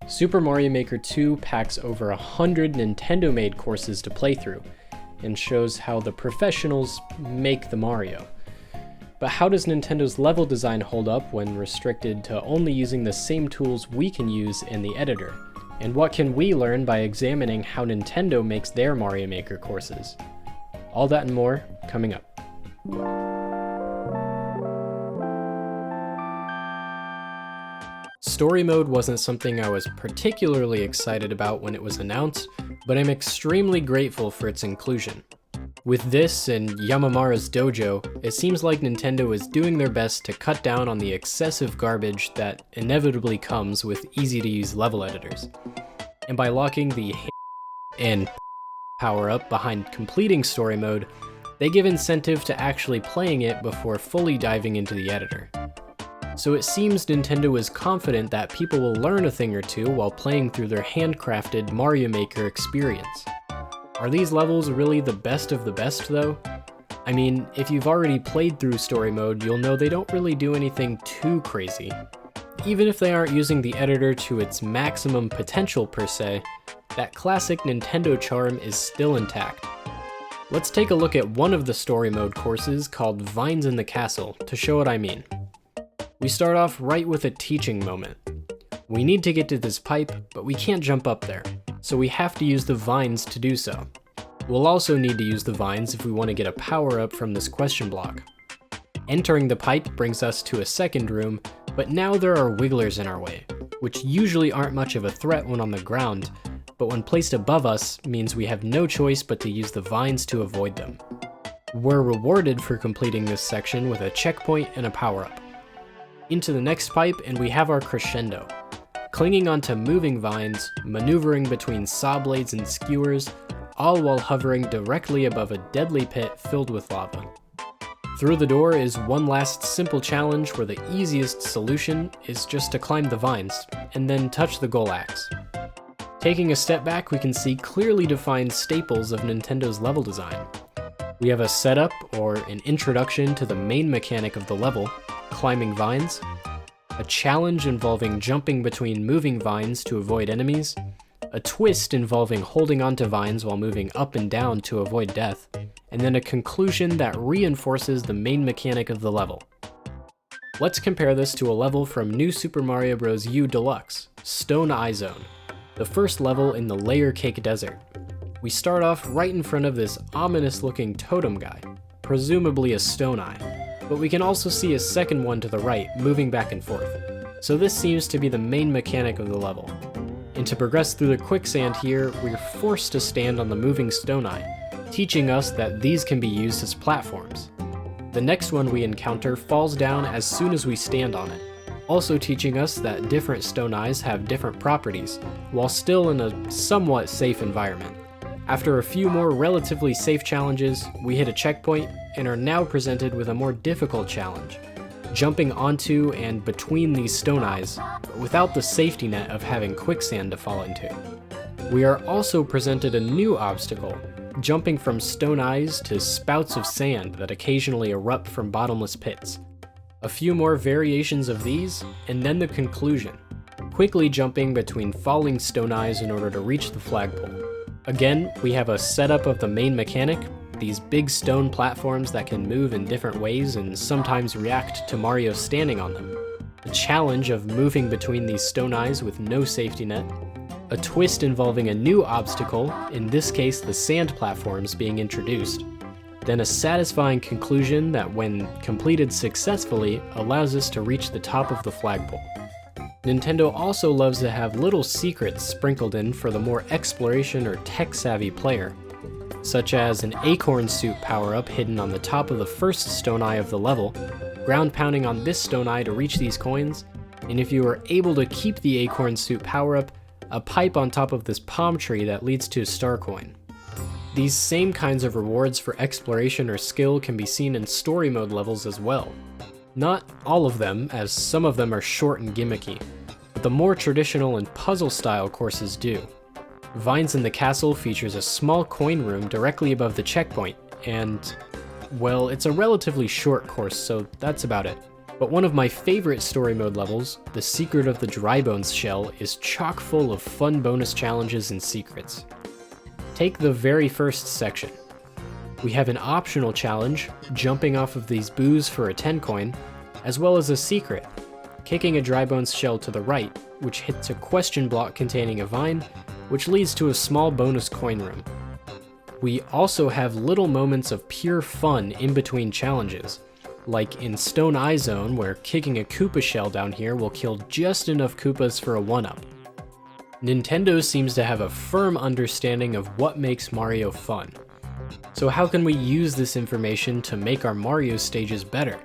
Super Mario Maker 2 packs over 100 Nintendo-made courses to play through, and shows how the professionals make the Mario. But how does Nintendo's level design hold up when restricted to only using the same tools we can use in the editor? And what can we learn by examining how Nintendo makes their Mario Maker courses? All that and more, coming up. Story mode wasn't something I was particularly excited about when it was announced, but I'm extremely grateful for its inclusion. With this and Yamamara's Dojo, it seems like Nintendo is doing their best to cut down on the excessive garbage that inevitably comes with easy-to-use level editors. And by locking the and power-up behind completing story mode, they give incentive to actually playing it before fully diving into the editor. So it seems Nintendo is confident that people will learn a thing or two while playing through their handcrafted Mario Maker experience. Are these levels really the best of the best though? I mean, if you've already played through story mode, you'll know they don't really do anything too crazy. Even if they aren't using the editor to its maximum potential per se, that classic Nintendo charm is still intact. Let's take a look at one of the story mode courses called Vines in the Castle to show what I mean. We start off right with a teaching moment. We need to get to this pipe, but we can't jump up there, so we have to use the vines to do so. We'll also need to use the vines if we want to get a power-up from this question block. Entering the pipe brings us to a second room, but now there are wigglers in our way, which usually aren't much of a threat when on the ground, but when placed above us means we have no choice but to use the vines to avoid them. We're rewarded for completing this section with a checkpoint and a power-up. Into the next pipe and we have our crescendo. Clinging onto moving vines, maneuvering between saw blades and skewers, all while hovering directly above a deadly pit filled with lava. Through the door is one last simple challenge where the easiest solution is just to climb the vines, and then touch the goal axe. Taking a step back, we can see clearly defined staples of Nintendo's level design. We have a setup, or an introduction to the main mechanic of the level, climbing vines, a challenge involving jumping between moving vines to avoid enemies, a twist involving holding onto vines while moving up and down to avoid death, and then a conclusion that reinforces the main mechanic of the level. Let's compare this to a level from New Super Mario Bros. U Deluxe, Stone Eye Zone, the first level in the Layer Cake Desert. We start off right in front of this ominous-looking totem guy, presumably a stone eye. But we can also see a second one to the right, moving back and forth. So this seems to be the main mechanic of the level. And to progress through the quicksand here, we're forced to stand on the moving stone eye, teaching us that these can be used as platforms. The next one we encounter falls down as soon as we stand on it, also teaching us that different stone eyes have different properties, while still in a somewhat safe environment. After a few more relatively safe challenges, we hit a checkpoint and are now presented with a more difficult challenge, jumping onto and between these stone eyes, but without the safety net of having quicksand to fall into. We are also presented a new obstacle, jumping from stone eyes to spouts of sand that occasionally erupt from bottomless pits. A few more variations of these, and then the conclusion, quickly jumping between falling stone eyes in order to reach the flagpole. Again, we have a setup of the main mechanic, these big stone platforms that can move in different ways and sometimes react to Mario standing on them. The challenge of moving between these stone eyes with no safety net. A twist involving a new obstacle, in this case the sand platforms being introduced. Then a satisfying conclusion that when completed successfully allows us to reach the top of the flagpole. Nintendo also loves to have little secrets sprinkled in for the more exploration or tech-savvy player, such as an acorn suit power-up hidden on the top of the first stone eye of the level, ground pounding on this stone eye to reach these coins, and if you are able to keep the acorn suit power-up, a pipe on top of this palm tree that leads to a star coin. These same kinds of rewards for exploration or skill can be seen in story mode levels as well. Not all of them, as some of them are short and gimmicky, but the more traditional and puzzle-style courses do. Vines in the Castle features a small coin room directly above the checkpoint, and, well, it's a relatively short course, so that's about it. But one of my favorite story mode levels, The Secret of the Dry Bones Shell, is chock full of fun bonus challenges and secrets. Take the very first section. We have an optional challenge, jumping off of these boos for a 10 coin, as well as a secret, kicking a dry bones shell to the right, which hits a question block containing a vine, which leads to a small bonus coin room. We also have little moments of pure fun in between challenges, like in Stone Eye Zone, where kicking a Koopa shell down here will kill just enough Koopas for a 1-up. Nintendo seems to have a firm understanding of what makes Mario fun. So how can we use this information to make our Mario stages better?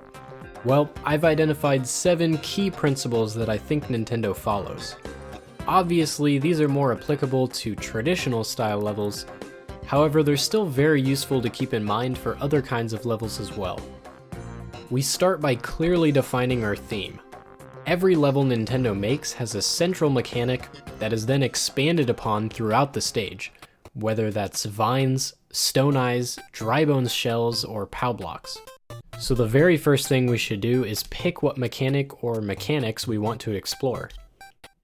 Well, I've identified 7 key principles that I think Nintendo follows. Obviously, these are more applicable to traditional style levels, however they're still very useful to keep in mind for other kinds of levels as well. We start by clearly defining our theme. Every level Nintendo makes has a central mechanic that is then expanded upon throughout the stage, whether that's vines, stone eyes, dry bones shells, or POW blocks. So the very first thing we should do is pick what mechanic or mechanics we want to explore.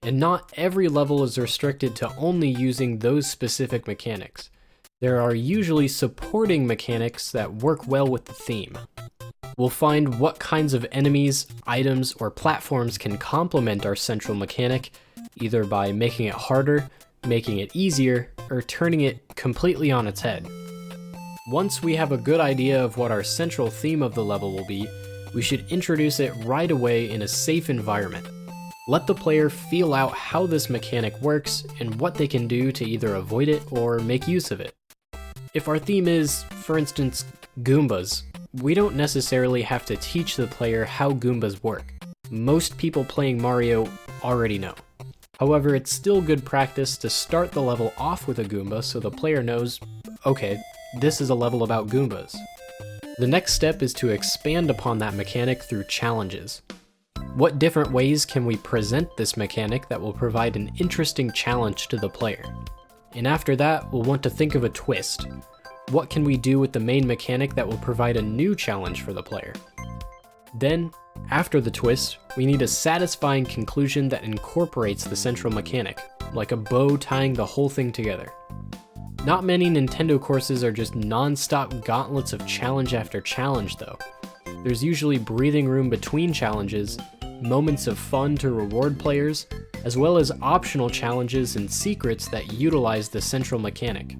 And not every level is restricted to only using those specific mechanics. There are usually supporting mechanics that work well with the theme. We'll find what kinds of enemies, items, or platforms can complement our central mechanic, either by making it harder, making it easier, or turning it completely on its head. Once we have a good idea of what our central theme of the level will be, we should introduce it right away in a safe environment. Let the player feel out how this mechanic works and what they can do to either avoid it or make use of it. If our theme is, for instance, Goombas, we don't necessarily have to teach the player how Goombas work. Most people playing Mario already know. However, it's still good practice to start the level off with a Goomba so the player knows, okay, this is a level about Goombas. The next step is to expand upon that mechanic through challenges. What different ways can we present this mechanic that will provide an interesting challenge to the player? And after that, we'll want to think of a twist. What can we do with the main mechanic that will provide a new challenge for the player? Then, after the twist, we need a satisfying conclusion that incorporates the central mechanic, like a bow tying the whole thing together. Not many Nintendo courses are just non-stop gauntlets of challenge after challenge though. There's usually breathing room between challenges, moments of fun to reward players, as well as optional challenges and secrets that utilize the central mechanic.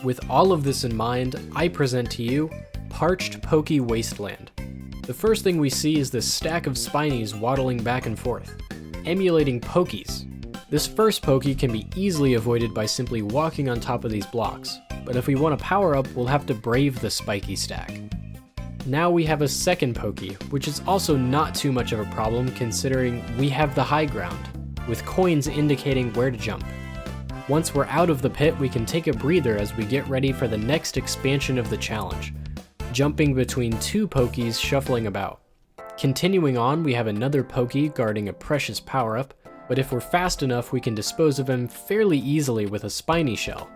With all of this in mind, I present to you Parched Pokey Wasteland. The first thing we see is this stack of Spinies waddling back and forth, emulating Pokies. This first Pokey can be easily avoided by simply walking on top of these blocks, but if we want to power up, we'll have to brave the spiky stack. Now we have a second Pokey, which is also not too much of a problem considering we have the high ground, with coins indicating where to jump. Once we're out of the pit, we can take a breather as we get ready for the next expansion of the challenge, jumping between 2 Pokies shuffling about. Continuing on, we have another Pokey guarding a precious power-up, but if we're fast enough, we can dispose of him fairly easily with a spiny shell.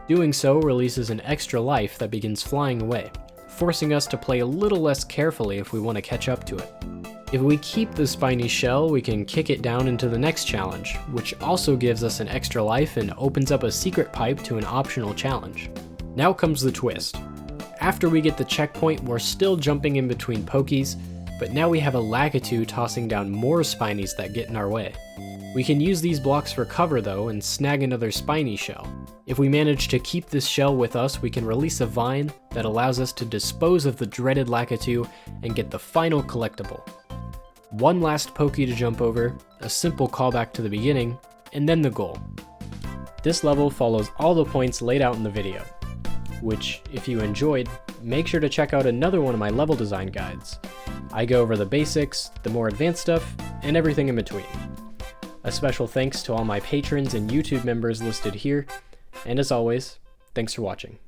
Doing so releases an extra life that begins flying away, forcing us to play a little less carefully if we want to catch up to it. If we keep the spiny shell, we can kick it down into the next challenge, which also gives us an extra life and opens up a secret pipe to an optional challenge. Now comes the twist. After we get the checkpoint, we're still jumping in between Pokies, but now we have a Lakitu tossing down more Spinies that get in our way. We can use these blocks for cover though and snag another spiny shell. If we manage to keep this shell with us, we can release a vine that allows us to dispose of the dreaded Lakitu and get the final collectible. One last Pokey to jump over, a simple callback to the beginning, and then the goal. This level follows all the points laid out in the video, which, if you enjoyed, make sure to check out another one of my level design guides. I go over the basics, the more advanced stuff, and everything in between. A special thanks to all my patrons and YouTube members listed here, and as always, thanks for watching.